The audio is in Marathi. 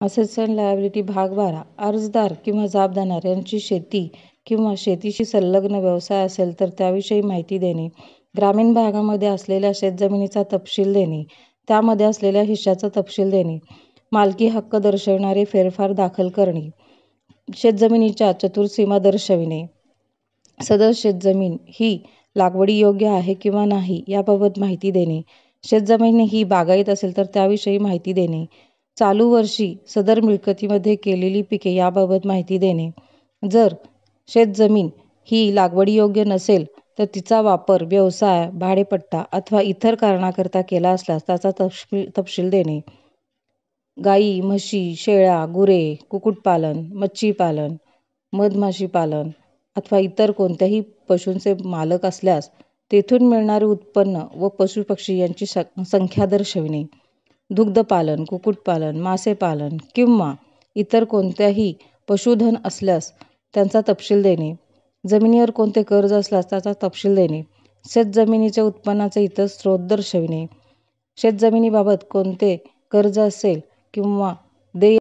असेट्स अँड लायबिलिटी भाग 12. अर्जदार किंवा जबाबदार यांची शेती किंवा शेतीशी संलग्न व्यवसाय असेल तर त्याविषयी माहिती देणे. ग्रामीण भागामध्ये असलेल्या शेतजमिनीचा तपशील देणे. त्यामध्ये असलेल्या हिश्श्याचा तपशील देणे. मालकी हक्क दर्शविणारे फेरफार दाखल करणे. शेतजमिनीच्या चतुर्सीमा दर्शविणे. सदर शेतजमीन ही लागवडीयोग्य आहे किंवा नाही याबाबत माहिती देणे. शेतजमीन ही बागायत असेल तर त्याविषयी माहिती देणे. चालू वर्षी सदर मिळकतीमध्ये केलेली पिके याबाबत माहिती देणे. जर शेतजमीन ही लागवडीयोग्य नसेल तर तिचा वापर व्यवसाय, भाडेपट्टा अथवा इतर कारणाकरता केला असल्यास त्याचा तपशील देणे. गायी, म्हशी, शेळ्या, गुरे, कुक्कुटपालन, मच्छीपालन, मधमाशीपालन अथवा इतर कोणत्याही पशूंचे मालक असल्यास तेथून मिळणारे उत्पन्न व पशुपक्षी यांची संख्या दर्शविणे. दुग्धपालन, कुक्कुटपालन, मासेपालन किंवा इतर कोणत्याही पशुधन असल्यास त्यांचा तपशील देणे. जमिनीवर कोणते कर्ज असल्यास त्याचा तपशील देणे. शेतजमिनीच्या उत्पन्नाचे इतर स्रोत दर्शविणे. शेतजमिनीबाबत कोणते कर्ज असेल किंवा देय